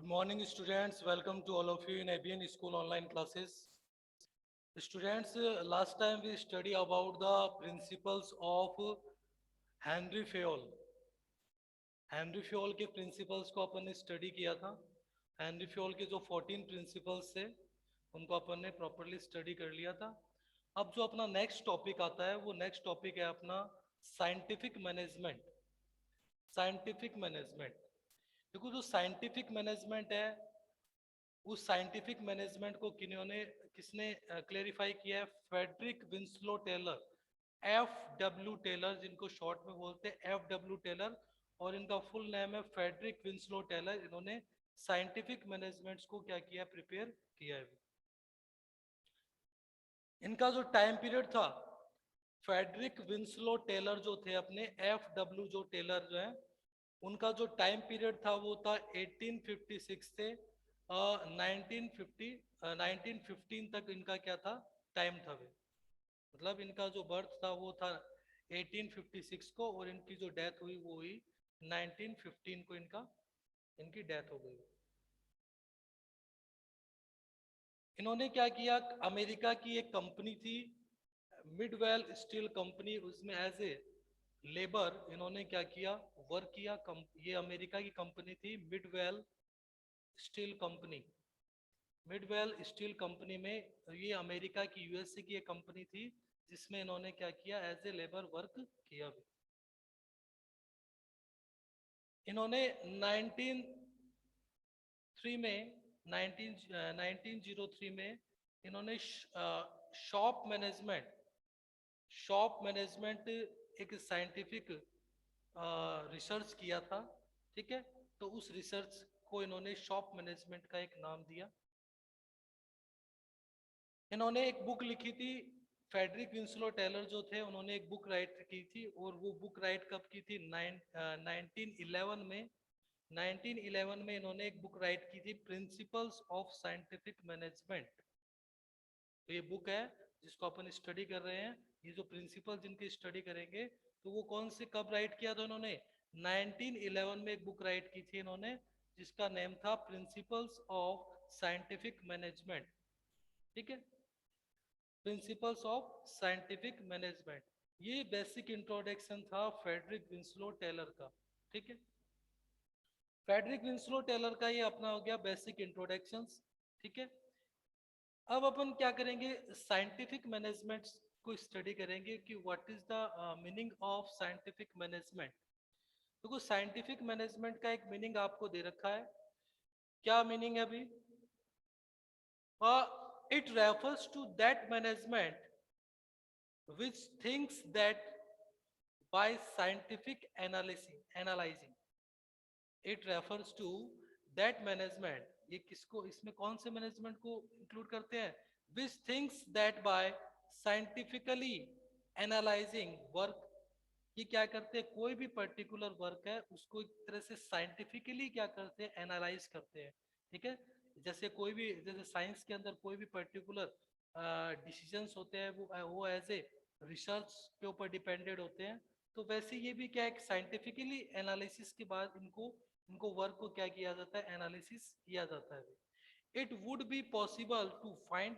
Good morning, students. Welcome to all of you in ABN School online classes. Students, last time we study about the principles of Henry Fayol. Henry Fayol के principles को अपन ने study किया था. Henry Fayol के जो 14 principles थे उनको अपन ने प्रॉपरली स्टडी कर लिया था. अब जो अपना नेक्स्ट टॉपिक आता है वो नेक्स्ट टॉपिक है अपना साइंटिफिक मैनेजमेंट. साइंटिफिक मैनेजमेंट, देखो जो साइंटिफिक मैनेजमेंट है उस साइंटिफिक मैनेजमेंट को किसने क्लेरिफाई किया है? Frederick Winslow Taylor, F W Taylor, जिनको शॉर्ट में बोलते हैं एफ डब्ल्यू टेलर, और इनका फुल नेम है फ्रेडरिक विंस्लो टेलर. इन्होंने साइंटिफिक मैनेजमेंट को क्या किया? प्रिपेयर किया है. इनका जो टाइम पीरियड था, फ्रेडरिक विंस्लो टेलर जो थे अपने, एफ डब्ल्यू जो टेलर जो है, उनका जो टाइम पीरियड था वो था 1856 से 1915 तक. इनका क्या था? टाइम था वे. मतलब इनका जो बर्थ था वो था 1856 को, और इनकी जो डेथ हुई वो हुई 1915 को. इनकी डेथ हो गई. इन्होंने क्या किया? अमेरिका की एक कंपनी थी मिडवेल स्टील कंपनी, उसमें एज ए लेबर इन्होंने क्या किया? वर्क किया. ये अमेरिका की कंपनी थी Midvale steel company. Midvale steel company में, ये अमेरिका की यूएसए की एक कंपनी थी जिसमें इन्होंने क्या किया? एज ए लेबर वर्क किया. इन्होंने 1903 में 1903 में इन्होंने शॉप मैनेजमेंट एक साइंटिफिक रिसर्च किया था. ठीक है, तो उस रिसर्च को इन्होंने शॉप मैनेजमेंट का एक नाम दिया. इन्होंने एक बुक लिखी थी. फ्रेडरिक विंस्लो टेलर जो थे उन्होंने एक बुक राइट की थी, और वो बुक राइट कब की थी? 1911 में. 1911 में इन्होंने एक बुक राइट की थी, प्रिंसिपल्स ऑफ साइंटिफिक मैनेजमेंट. तो ये बुक है जिसको अपन स्टडी कर रहे हैं. ये जो प्रिंसिपल जिनकी स्टडी करेंगे, तो वो कौन से कब राइट किया था इन्होंने? 1911 में एक बुक राइट की थी इन्होंने, जिसका नेम था प्रिंसिपल्स ऑफ साइंटिफिक मैनेजमेंट. ठीक है, प्रिंसिपल्स ऑफ साइंटिफिक मैनेजमेंट. ये बेसिक इंट्रोडक्शन था फ्रेडरिक विंस्लो टेलर का. ठीक है, फ्रेडरिक विंस्लो टेलर का ये अपना हो गया बेसिक इंट्रोडक्शंस. ठीक है, अब अपन क्या करेंगे? साइंटिफिक मैनेजमेंट को स्टडी करेंगे कि what is the meaning of scientific management. देखो साइंटिफिक मैनेजमेंट का एक मीनिंग आपको दे रखा है. क्या मीनिंग है अभी? It refers to that management which thinks that by scientific analyzing it refers to that management. ये किसको, इसमें कौन से मैनेजमेंट को इंक्लूड करते हैं? which thinks that by scientifically analyzing work. ये क्या करते हैं? कोई भी पर्टिकुलर वर्क है उसको एक तरह से साइंटिफिकली क्या करते हैं? एनालाइज करते हैं. ठीक है, जैसे कोई भी, जैसे साइंस के अंदर कोई भी पर्टिकुलर डिसीजंस होते हैं वो एज ए रिसर्च के ऊपर डिपेंडेड होते हैं. तो वैसे ये भी क्या है? साइंटिफिकली एनालिसिस के बाद इनको इनको वर्क को क्या किया जाता है? एनालिसिस किया जाता है. It would be possible to find,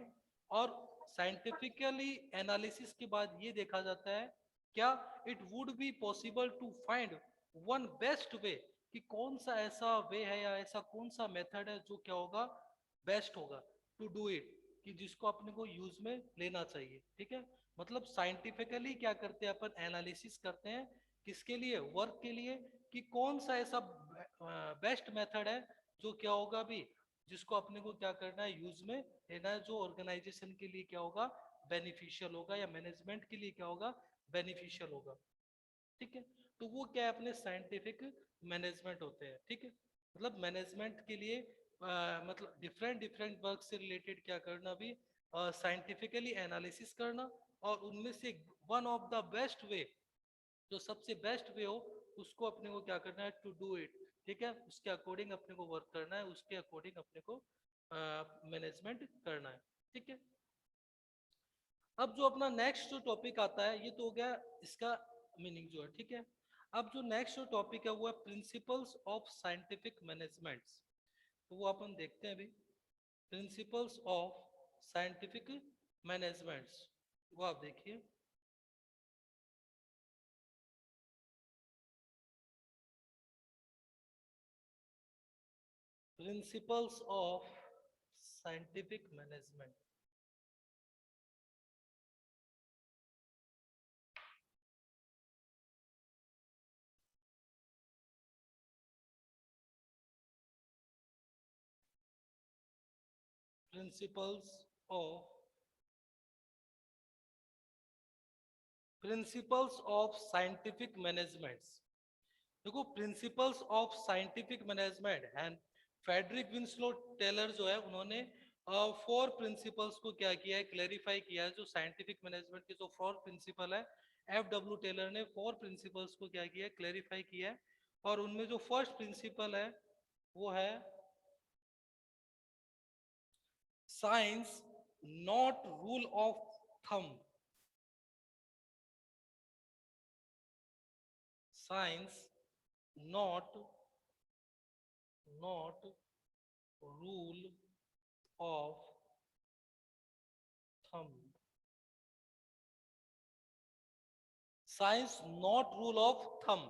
और साइंटिफिकली एनालिसिस के बाद ये देखा जाता है क्या? It would be possible to find one best way, कि कौन सा ऐसा वे है या ऐसा कौन सा मेथड है जो क्या होगा? बेस्ट होगा टू डू इट, कि जिसको अपने को यूज में लेना चाहिए. ठीक है, मतलब साइंटिफिकली क्या करते हैं अपन? एनालिसिस करते हैं. किसके लिए? वर्क के लिए, कि कौन सा ऐसा बेस्ट मेथड है जो क्या होगा भी, जिसको अपने को क्या करना है? यूज में लेना है, जो ऑर्गेनाइजेशन के लिए क्या होगा? बेनिफिशियल होगा, या मैनेजमेंट के लिए क्या होगा? बेनिफिशियल होगा. ठीक है, तो वो क्या है? अपने साइंटिफिक मैनेजमेंट होते हैं. ठीक है, मतलब मैनेजमेंट के लिए मतलब डिफरेंट डिफरेंट वर्क से रिलेटेड क्या करना भी? साइंटिफिकली एनालिसिस करना, और उनमें से one of the best way, जो सबसे बेस्ट वे हो, उसको अपने को क्या करना है? To do it. ठीक है, उसके अकॉर्डिंग अपने को वर्क करना है, उसके अकॉर्डिंग अपने को मैनेजमेंट करना है. ठीक है, अब जो अपना नेक्स्ट जो टॉपिक आता है, ये तो हो गया इसका मीनिंग जो है. ठीक है, अब जो नेक्स्ट जो टॉपिक है वो है प्रिंसिपल्स ऑफ साइंटिफिक मैनेजमेंट. तो वो अपन देखते हैं अभी। प्रिंसिपल्स ऑफ साइंटिफिक मैनेजमेंट्स, वो आप देखिए। Principles of scientific management. Principles of principles of scientific managements. देखो principles of scientific management and Frederick Winslow Taylor जो है उन्होंने फोर प्रिंसिपल्स को क्या किया है, क्लेरिफाई किया है। जो साइंटिफिक मैनेजमेंट के जो फोर प्रिंसिपल है, एफ डब्ल्यू टेलर ने फोर प्रिंसिपल्स को क्या किया है, क्लेरिफाई किया है। और उनमें जो फर्स्ट प्रिंसिपल है वो है science not rule of thumb. Science not not rule of thumb. Science not rule of thumb.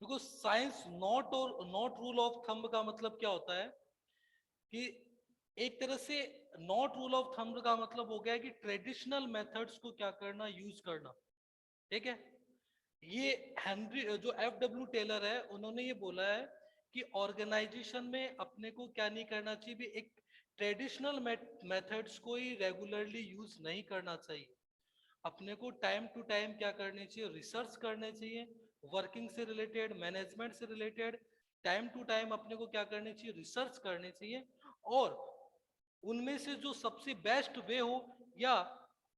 देखो साइंस नॉट और नॉट रूल ऑफ थंब का मतलब क्या होता है कि एक तरह से नॉट रूल ऑफ थंब का मतलब हो गया कि ट्रेडिशनल मेथड्स को क्या करना, यूज करना। ठीक है। ये हेनरी जो एफ डब्ल्यू टेलर है उन्होंने ये बोला है कि ऑर्गेनाइजेशन में अपने को क्या नहीं करना चाहिए भी, एक ट्रेडिशनल मेथड्स को ही रेगुलरली यूज नहीं करना चाहिए। अपने को टाइम टू टाइम क्या करनी चाहिए, रिसर्च करने चाहिए। वर्किंग से रिलेटेड, मैनेजमेंट से रिलेटेड टाइम टू टाइम अपने को क्या करनी चाहिए, रिसर्च करनी चाहिए। और उनमें से जो सबसे बेस्ट वे हो या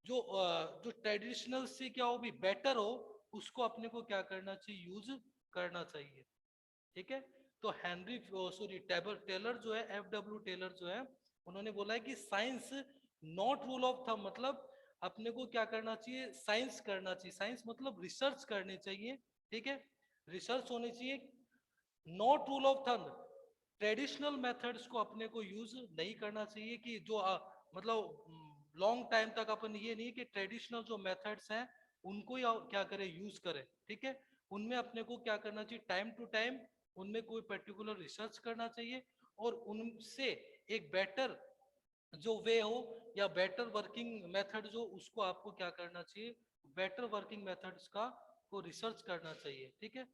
जो ट्रेडिशनल से क्या हो भी बेटर हो, उसको अपने को क्या करना चाहिए, यूज करना चाहिए। ठीक है। तो हेनरी सॉरी टेबर टेलर जो है, एफ डब्ल्यू टेलर जो है, उन्होंने बोला है कि science not rule of thumb, मतलब अपने को क्या करना चाहिए, साइंस करना चाहिए। साइंस मतलब रिसर्च करनी चाहिए। ठीक है। रिसर्च होनी चाहिए। Not rule of thumb, traditional methods को अपने को यूज नहीं करना चाहिए कि जो मतलब लॉन्ग टाइम तक अपन ये नहीं कि ट्रेडिशनल जो मेथड्स हैं उनको ही क्या करें, यूज करें। ठीक है। उनमें अपने को क्या करना चाहिए, टाइम टू टाइम उनमें कोई पर्टिकुलर रिसर्च करना चाहिए और उनसे एक बेटर जो वे हो या बेटर वर्किंग मेथड जो, उसको आपको क्या करना चाहिए, बेटर वर्किंग मेथड्स का को रिसर्च करना चाहिए। ठीक है।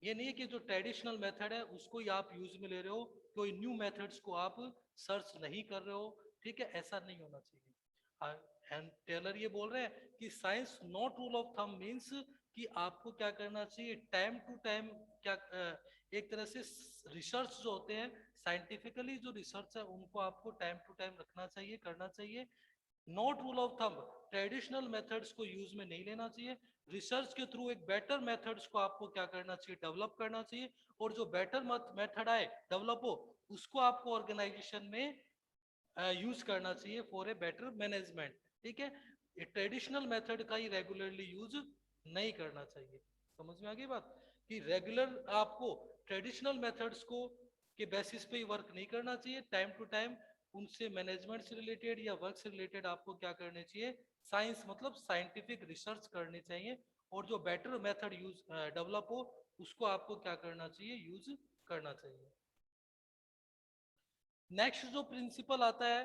ये नहीं है कि जो ट्रेडिशनल मेथड है उसको ही आप यूज में ले रहे हो, कोई न्यू मेथड्स को आप सर्च नहीं कर रहे हो। ठीक है, ऐसा नहीं होना चाहिए। एंड टेलर ये बोल रहे हैं कि science not rule of thumb means कि आपको क्या करना चाहिए, टाइम टू टाइम क्या एक तरह से रिसर्च जो होते हैं, साइंटिफिकली जो रिसर्च है उनको आपको टाइम टू टाइम रखना चाहिए, करना चाहिए। Not rule of thumb, traditional methods को यूज में नहीं लेना चाहिए। रिसर्च के थ्रू एक बेटर मेथड्स को आपको क्या करना चाहिए, डेवलप करना चाहिए। और जो बेटर मेथड आए, डेवलप हो, उसको आपको ऑर्गेनाइजेशन में यूज करना चाहिए फॉर ए बेटर मैनेजमेंट। ठीक है। ये ट्रेडिशनल मेथड का ही रेगुलरली यूज नहीं करना चाहिए। समझ में आ गई बात, कि रेगुलर आपको ट्रेडिशनल मेथड्स को के बेसिस पे ही वर्क नहीं करना चाहिए। टाइम टू टाइम उनसे मैनेजमेंट से रिलेटेड या वर्क से रिलेटेड आपको क्या करने चाहिए, साइंस मतलब साइंटिफिक रिसर्च करनी चाहिए। और जो बेटर मेथड यूज डेवलप हो, उसको आपको क्या करना चाहिए, यूज करना चाहिए। नेक्स्ट जो प्रिंसिपल आता है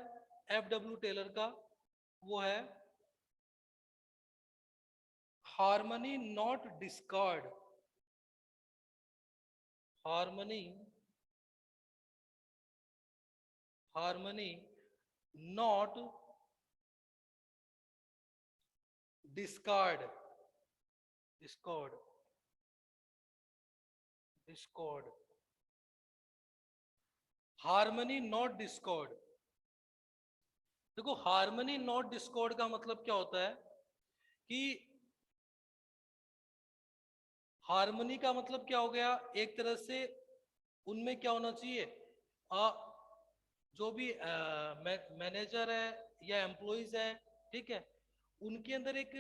एफ डब्ल्यू टेलर का, वो है harmony not Discord. Harmony, harmony not Discord, Discord, Discord, harmony not Discord. देखो हार्मनी नॉट डिस्कॉर्ड का मतलब क्या होता है कि हार्मनी का मतलब क्या हो गया, एक तरह से उनमें क्या होना चाहिए, आ, जो भी मैनेजर है या एम्प्लॉइज है, ठीक है, उनके अंदर एक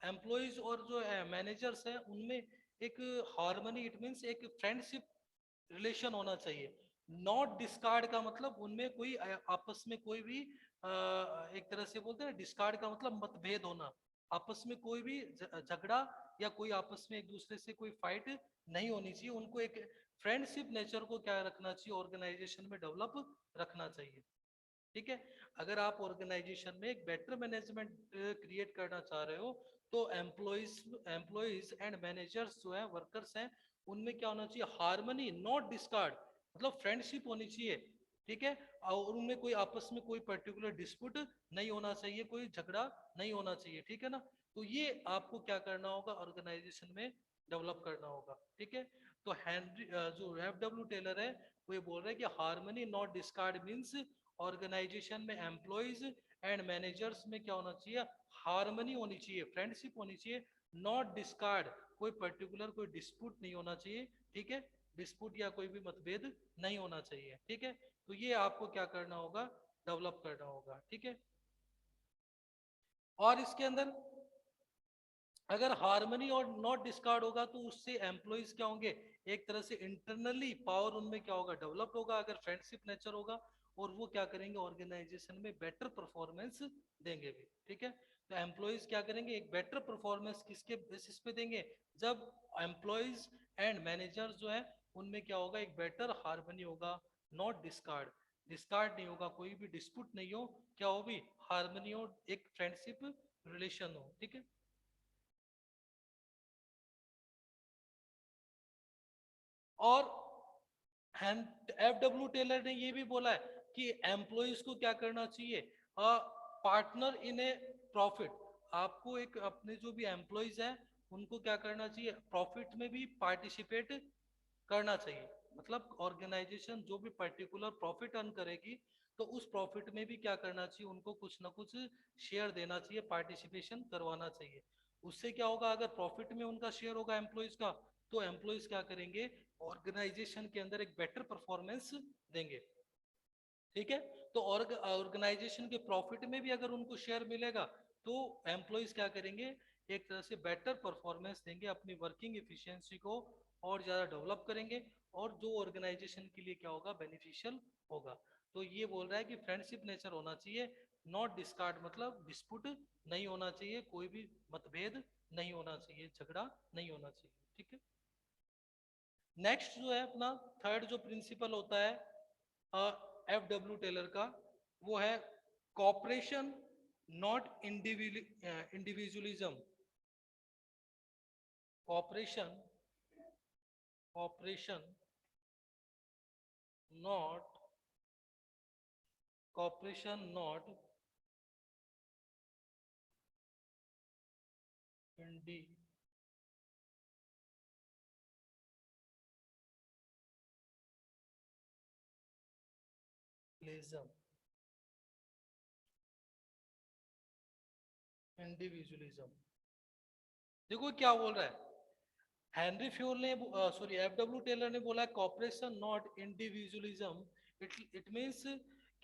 एम्प्लॉइज और जो मैनेजर्स है उनमें एक हार्मनी, इट मींस एक फ्रेंडशिप रिलेशन होना चाहिए। नॉट डिस्कार्ड का मतलब उनमें कोई आपस में कोई भी एक तरह से बोलते हैं डिस्कार्ड का मतलब मतभेद होना, आपस में कोई भी झगड़ा या कोई आपस में एक दूसरे से कोई फाइट नहीं होनी चाहिए। उनको एक फ्रेंडशिप नेचर को क्या रखना चाहिए, ऑर्गेनाइजेशन में डेवलप रखना चाहिए। ठीक है, अगर आप ऑर्गेनाइजेशन में एक बेटर मैनेजमेंट क्रिएट करना चाह रहे हो तो एम्प्लॉइज एंड मैनेजर्स जो है, वर्कर्स हैं, उनमें क्या होना चाहिए, हार्मनी नॉट डिस्कार्ड, मतलब फ्रेंडशिप होनी चाहिए। ठीक है, और उनमें कोई आपस में कोई पर्टिकुलर डिस्प्यूट नहीं होना चाहिए, कोई झगड़ा नहीं होना चाहिए। ठीक है ना, तो ये आपको क्या करना होगा, ऑर्गेनाइजेशन में डेवलप करना होगा। ठीक है, तो हेनरी जो एफ डब्ल्यू टेलर है वो ये बोल रहे हैं कि harmony not discard means organisation में एम्प्लॉइज एंड मैनेजर्स में क्या होना चाहिए, हार्मनी होनी चाहिए, फ्रेंडशिप होनी चाहिए, नॉट डिस्कार्ड, कोई पर्टिकुलर कोई डिस्प्यूट नहीं होना चाहिए। ठीक है, डिस्प्यूट या कोई भी मतभेद नहीं होना चाहिए। ठीक है, तो ये आपको क्या करना होगा, डेवलप करना होगा। ठीक है, और इसके अंदर अगर हार्मनी और नॉट डिस्कार्ड होगा तो उससे एम्प्लॉइज क्या होंगे, एक तरह से इंटरनली पावर उनमें क्या होगा, डेवलप होगा। अगर फ्रेंडशिप नेचर होगा और वो क्या करेंगे, ऑर्गेनाइजेशन में बेटर परफॉर्मेंस देंगे भी। ठीक है, तो एम्प्लॉइज क्या करेंगे, एक बेटर परफॉर्मेंस किसके बेसिस पे देंगे, जब एम्प्लॉइज एंड मैनेजर जो है उनमें क्या होगा, एक बेटर हार्मनी होगा, नॉट डिस्कार्ड, डिस्कार्ड नहीं होगा, कोई भी डिस्प्यूट नहीं हो, क्या हो भी, हार्मनी हो, एक फ्रेंडशिप रिलेशन हो। ठीक है, और एफ डब्ल्यू टेलर ने ये भी बोला है कि एम्प्लॉयज को क्या करना चाहिए, पार्टनर इन ए प्रॉफिट, आपको एक अपने जो भी एम्प्लॉयज हैं उनको क्या करना चाहिए, प्रॉफिट में भी पार्टिसिपेट करना चाहिए। मतलब ऑर्गेनाइजेशन जो भी पर्टिकुलर प्रॉफिट अर्न करेगी तो उस प्रॉफिट में भी क्या करना चाहिए, उनको कुछ ना कुछ शेयर देना चाहिए, पार्टिसिपेशन करवाना चाहिए। उससे क्या होगा, अगर प्रॉफिट में उनका शेयर होगा एम्प्लॉयज का, तो एम्प्लॉयज क्या करेंगे, ऑर्गेनाइजेशन के अंदर एक बेटर परफॉर्मेंस देंगे। ठीक है, तो ऑर्गेनाइजेशन के प्रॉफिट में भी अगर उनको शेयर मिलेगा तो एम्प्लॉयज क्या करेंगे, एक तरह से बेटर परफॉर्मेंस देंगे, अपनी वर्किंग एफिशिएंसी को और ज्यादा डेवलप करेंगे, और जो ऑर्गेनाइजेशन के लिए क्या होगा, बेनिफिशियल होगा। तो ये बोल रहा है कि फ्रेंडशिप नेचर होना चाहिए, नॉट डिस्कार्ड मतलब डिस्प्यूट नहीं होना चाहिए, कोई भी मतभेद नहीं होना चाहिए, झगड़ा नहीं होना चाहिए। ठीक है, नेक्स्ट जो है अपना थर्ड जो प्रिंसिपल होता है एफ डब्ल्यू टेलर का, वो है cooperation not individualism. Cooperation, cooperation not, cooperation not individualism, individualism. देखो क्या बोल रहा है, हेनरी फ्यूल ने, सॉरी एफ डब्ल्यू टेलर ने बोला cooperation not individualism. It means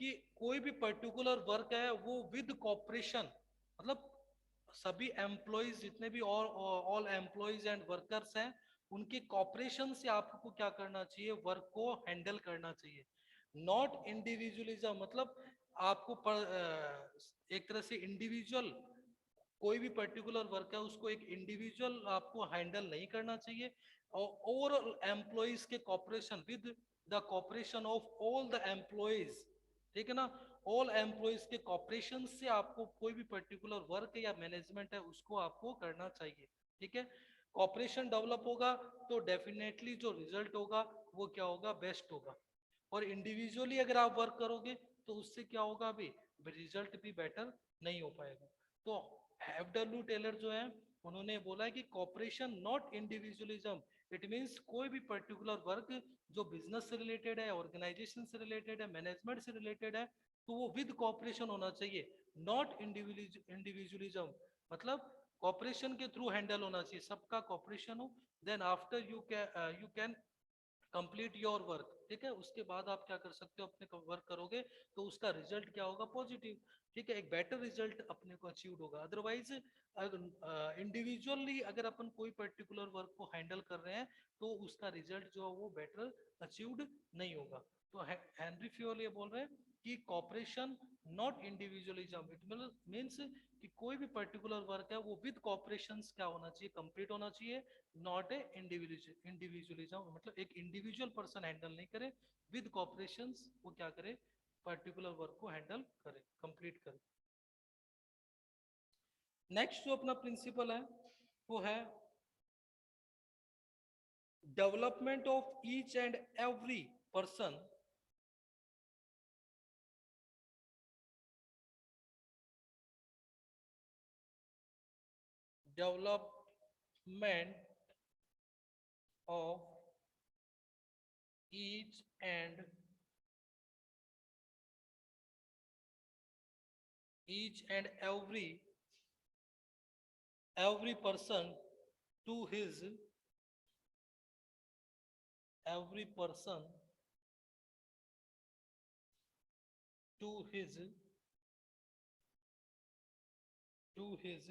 कि कोई भी पर्टिकुलर वर्क है वो विद कॉपरेशन, मतलब सभी एम्प्लॉयज जितने भी ऑल एम्प्लॉयज एंड वर्कर्स हैं उनके कॉपरेशन से आपको क्या करना चाहिए, वर्क को हैंडल करना चाहिए। नॉट इंडिविजुअलिज्म मतलब आपको एक तरह से इंडिविजुअल, कोई भी पर्टिकुलर वर्क है उसको एक इंडिविजुअल आपको हैंडल नहीं करना चाहिए, और ओवरऑल एम्प्लॉइज के cooperation with the cooperation of all the employees. ठीक है ना, ऑल एम्प्लॉइज के कॉपरेशन से आपको कोई भी पर्टिकुलर वर्क या मैनेजमेंट है उसको आपको करना चाहिए। ठीक है, कॉपरेशन डेवलप होगा तो डेफिनेटली जो रिजल्ट होगा वो क्या होगा, बेस्ट होगा। और इंडिविजुअली अगर आप वर्क करोगे तो उससे क्या होगा, अभी रिजल्ट भी बेटर नहीं हो पाएगा। तो एफ डब्ल्यू टेलर जो है उन्होंने बोला है कि cooperation not individualism, it means कोई भी पर्टिकुलर वर्क जो बिजनेस से रिलेटेड है, ऑर्गेनाइजेशन से रिलेटेड है, मैनेजमेंट से रिलेटेड है, तो वो विद कॉपरेशन होना चाहिए, नॉट इंडिविजुअलिज्म। मतलब कॉपरेशन के थ्रू हैंडल होना चाहिए, सबका कॉपरेशन हो, then after you can complete your work. ठीक है, उसके बाद आप क्या कर सकते हो, अपने वर्क करोगे तो उसका रिजल्ट क्या होगा, पॉजिटिव। ठीक है, एक बेटर रिजल्ट अपने को अचीव होगा। अदरवाइज इंडिविजुअली अगर अपन कोई पर्टिकुलर वर्क को हैंडल कर रहे हैं तो उसका रिजल्ट जो है वो बेटर अचीव्ड नहीं होगा। तो हेनरी फ्योल ये बोल रहे हैं कि cooperation not individualism, it means कि कोई भी पर्टिकुलर वर्क है वो विद कॉपरेशन क्या होना चाहिए, कंप्लीट होना चाहिए, नॉट ए इंडिविजुअलिज्म, मतलब एक इंडिविजुअल पर्सन हैंडल नहीं करे, विद कॉपरेशन वो क्या करे, पर्टिकुलर वर्क को हैंडल करे, कंप्लीट करे। नेक्स्ट जो अपना प्रिंसिपल है वो है development of each and every person development of each and every person to his every person to his to his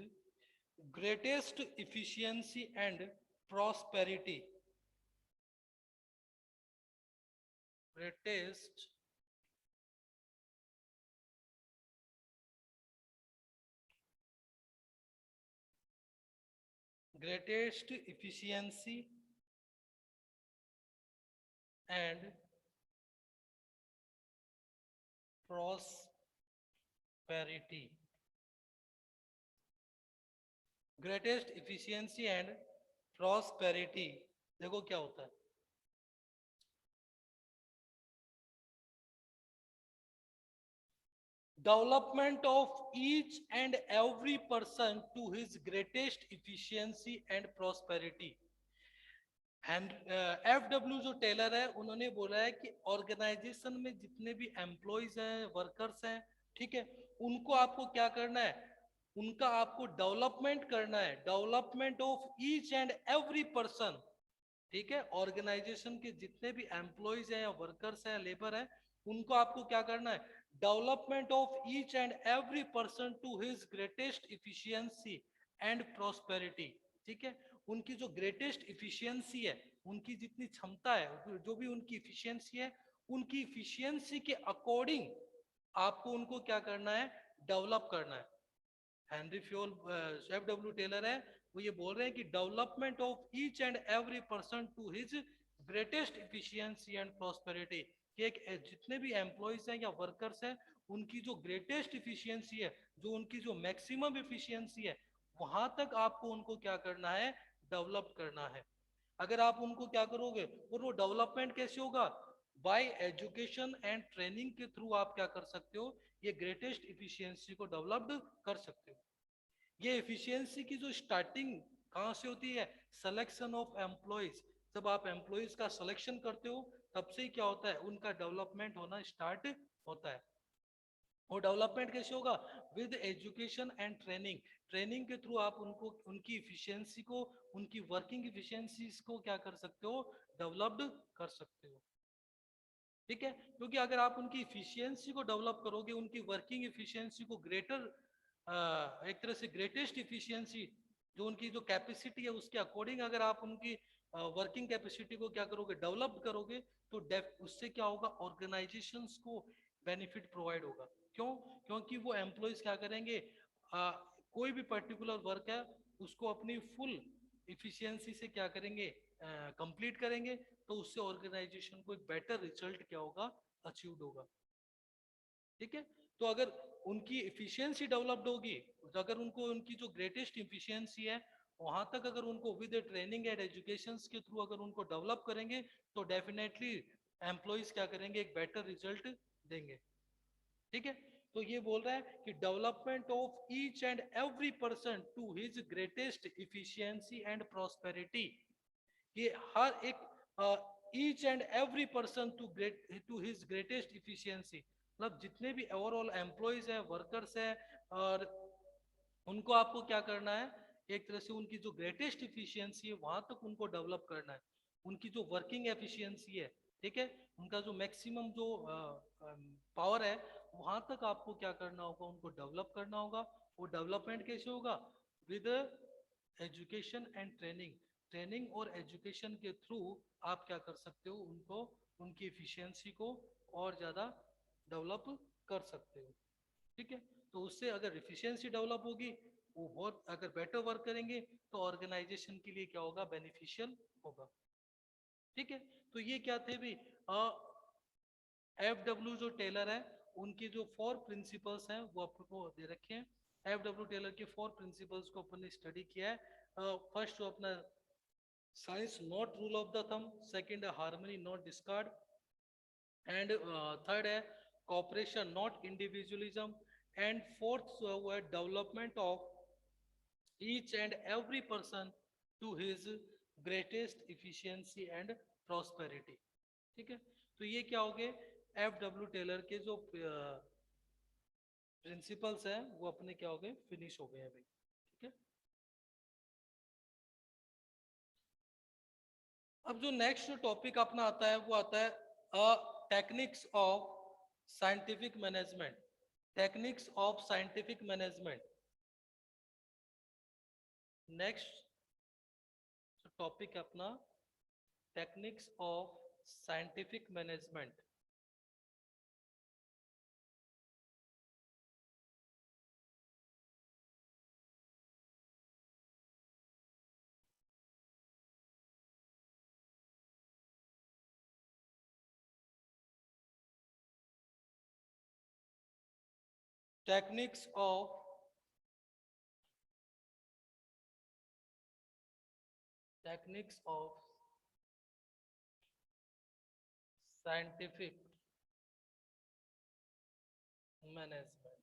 greatest efficiency and prosperity, greatest greatest efficiency and prosperity, greatest efficiency and prosperity. देखो क्या होता है, development of each and every person to his greatest efficiency and prosperity. F W जो Taylor है उन्होंने बोला है कि ऑर्गेनाइजेशन में जितने भी एम्प्लॉयज हैं, वर्कर्स हैं, ठीक है, उनको आपको क्या करना है, उनका आपको डेवलपमेंट करना है, development of each and every person, ठीक है, ऑर्गेनाइजेशन के जितने भी एम्प्लॉयज हैं या वर्कर्स हैं, लेबर है, उनको आपको क्या करना है, development of each and every person to his greatest efficiency and prosperity, ठीक है, उनकी जो ग्रेटेस्ट इफिशियंसी है, उनकी जितनी क्षमता है, जो भी उनकी इफिशियंसी है, उनकी इफिशियंसी के अकॉर्डिंग आपको उनको क्या करना है, डेवलप करना है। Henri Fayol F W Taylor है, वो ये बोल रहे हैं कि development of each and every person to his greatest efficiency and prosperity, कि एक जितने भी एम्प्लॉयज हैं या वर्कर्स हैं, उनकी जो ग्रेटेस्ट इफिशियंसी है, जो उनकी जो मैक्सिमम इफिशियंसी है, वहां तक आपको उनको क्या करना है, डेवलप करना है। अगर आप उनको क्या करोगे, और वो डेवलपमेंट कैसे होगा, बाय एजुकेशन एंड ट्रेनिंग के थ्रू आप क्या कर सकते हो, ये ग्रेटेस्ट इफिशियंसी को डेवलप्ड कर सकते हो। ये एफिशिएंसी की जो स्टार्टिंग कहाँ से होती है, सिलेक्शन ऑफ एम्प्लॉयज, जब आप एम्प्लॉयज का सिलेक्शन करते हो तब से ही क्या होता है, उनका डेवलपमेंट होना स्टार्ट होता है। और डेवलपमेंट कैसे होगा, with education and training, training के थ्रू आप उनको उनकी इफिशियंसी को, उनकी वर्किंग इफिशियंसीज को क्या कर सकते हो, डेवलप्ड कर सकते हो, ठीक है, क्योंकि अगर आप उनकी इफिशियंसी को डेवलप करोगे, उनकी वर्किंग इफिशियंसी को ग्रेटर, एक तरह से ग्रेटेस्ट इफिशियंसी, जो उनकी जो कैपेसिटी है उसके अकॉर्डिंग अगर आप उनकी वर्किंग कैपेसिटी को क्या करोगे, डेवलप करोगे, तो उससे क्या होगा, ऑर्गेनाइजेशंस को बेनिफिट प्रोवाइड होगा। क्यों, क्योंकि वो एम्प्लॉयज क्या करेंगे, कोई भी पर्टिकुलर वर्क है उसको अपनी फुल इफिशियंसी से क्या करेंगे, कंप्लीट करेंगे, तो उससे ऑर्गेनाइजेशन को एक बेटर रिजल्ट क्या होगा, अचीव होगा, ठीक है। तो अगर उनकी इफिशियंसी डेवलप्ड होगी, तो अगर उनको उनकी जो ग्रेटेस्ट इफिशियंसी है वहां तक अगर उनको विद ट्रेनिंग एंड एजुकेशन के थ्रू अगर उनको डेवलप करेंगे, तो डेफिनेटली एम्प्लॉयज क्या करेंगे, एक बेटर रिजल्ट देंगे, ठीक है। तो ये बोल रहा है कि development of each and every person to his greatest efficiency and prosperity, ये हर एक each and every person to his greatest efficiency, मतलब जितने भी ओवरऑल एम्प्लॉयज है, वर्कर्स है, और उनको आपको क्या करना है, एक तरह से उनकी जो ग्रेटेस्ट इफिशियंसी है वहां तक उनको डेवलप करना है, उनकी जो वर्किंग एफिशिएंसी है, ठीक है, उनका जो मैक्सिमम जो पावर है वहां तक आपको क्या करना होगा, उनको डेवलप करना होगा। वो डेवलपमेंट कैसे होगा, with education and training, training और एजुकेशन के थ्रू आप क्या कर सकते हो, उनको उनकी एफिशिएंसी को और ज़्यादा डेवलप कर सकते हो। ठीक है, तो उससे अगर एफिशिएंसी डेवलप होगी, वो बहुत अगर बेटर वर्क करेंगे तो ऑर्गेनाइजेशन के लिए क्या होगा, बेनिफिशियल होगा। ठीक है, तो ये क्या थे भी, FW जो टेलर है उनकी जो 4 प्रिंसिपल्स हैं वो आपको दे रखे हैं। FW टेलर के 4 प्रिंसिपल्स को अपन ने स्टडी किया है। फर्स्ट जो अपना science not rule of the thumb, second है harmony not discard, and third है cooperation not individualism, and fourth जो है development of each and every person to his greatest efficiency and prosperity. ठीक है, तो ये क्या हो गए, FW टेलर के जो प्रिंसिपल्स हैं वो अपने क्या हो गए, फिनिश हो गए हैं भाई। ठीक है, अब जो नेक्स्ट टॉपिक अपना आता है वो आता है techniques of scientific management. Techniques of scientific management next topic अपना techniques of scientific management. Techniques of techniques of scientific management.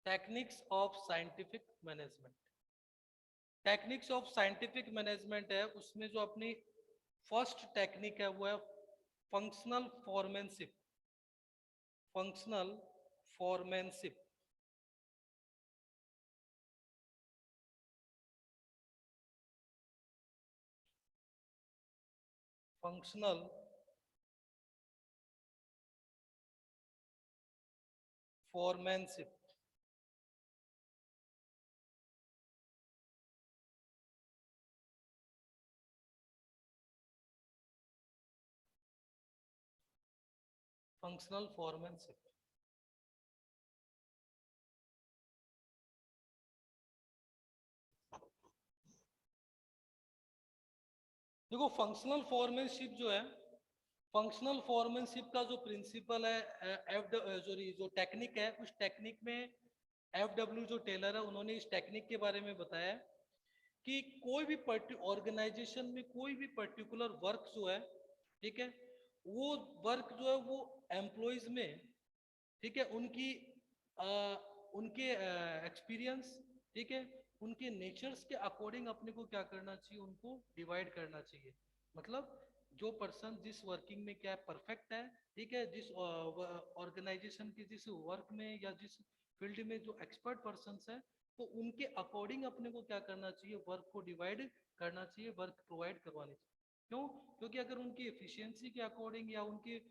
Techniques of scientific management, techniques of scientific management है, उसमें जो अपनी फर्स्ट टेक्निक है वो है functional foremanship. Functional foremanship, functional foremanship. Functional foremanship, देखो functional foremanship जो है, फंक्शनल फॉर्मेनशिप का जो प्रिंसिपल है, जो टेक्निक है, उस टेक्निक में FW जो टेलर है उन्होंने इस टेक्निक के बारे में बताया कि कोई भी ऑर्गेनाइजेशन में कोई भी पर्टिकुलर वर्क जो है, ठीक है, वो वर्क जो है वो एम्प्लॉयज में, ठीक है, उनकी आ, उनके एक्सपीरियंस, ठीक है, उनके नेचर्स के अकॉर्डिंग अपने को क्या करना चाहिए, उनको डिवाइड करना चाहिए। मतलब जो पर्सन जिस वर्किंग में क्या परफेक्ट है, ठीक है, जिस ऑर्गेनाइजेशन के जिस वर्क में या जिस फील्ड में जो एक्सपर्ट पर्सन है, तो उनके अकॉर्डिंग अपने को क्या करना चाहिए, वर्क को डिवाइड करना चाहिए, वर्क प्रोवाइड करवानी चाहिए। क्यों? क्योंकि अगर उनकी एफिशिएंसी के अकॉर्डिंग या उनके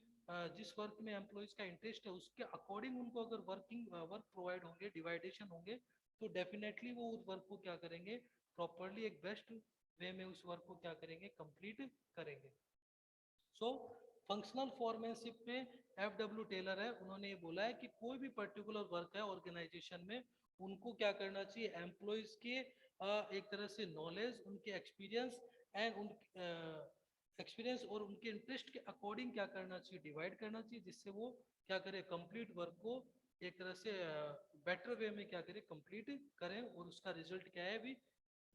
जिस वर्क में एम्प्लॉयज का इंटरेस्ट है उसके अकॉर्डिंग उनको अगर वर्क प्रोवाइड होंगे, डिवाइडेशन होंगे, तो डेफिनेटली वो उस वर्क को क्या करेंगे, प्रॉपरली एक बेस्ट वे में उस वर्क को क्या करेंगे, कंप्लीट करेंगे। सो फंक्शनल फॉर्मेनशिप में FW टेलर है, उन्होंने ये बोला है कि कोई भी पर्टिकुलर वर्क है ऑर्गेनाइजेशन में, उनको क्या करना चाहिए, एम्प्लॉयज के एक तरह से नॉलेज, उनके एक्सपीरियंस एंड उन एक्सपीरियंस और उनके इंटरेस्ट के अकॉर्डिंग क्या करना चाहिए, डिवाइड करना चाहिए, जिससे वो क्या करे, कंप्लीट वर्क को एक तरह से बेटर वे में क्या करे, कंप्लीट करें, और उसका रिजल्ट क्या है भी,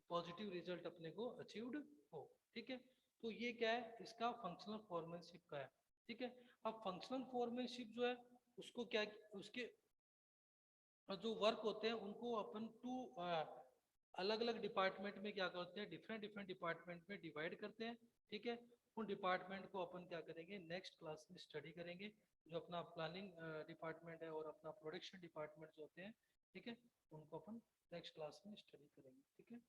पॉजिटिव रिजल्ट अपने को अचीव्ड हो। ठीक है, तो ये क्या है, इसका फंक्शनल फॉर्मेनशिप का है। ठीक है, अब फंक्शनल फॉर्मेनशिप जो है उसको क्या, उसके जो वर्क होते हैं उनको अपन टू अलग अलग डिपार्टमेंट में क्या करते हैं, डिफरेंट डिफरेंट डिपार्टमेंट में डिवाइड करते हैं। ठीक है, उन डिपार्टमेंट को अपन क्या करेंगे, नेक्स्ट क्लास में स्टडी करेंगे, जो अपना प्लानिंग डिपार्टमेंट है और अपना प्रोडक्शन डिपार्टमेंट जो होते हैं, ठीक है, उनको अपन नेक्स्ट क्लास में स्टडी करेंगे। ठीक है।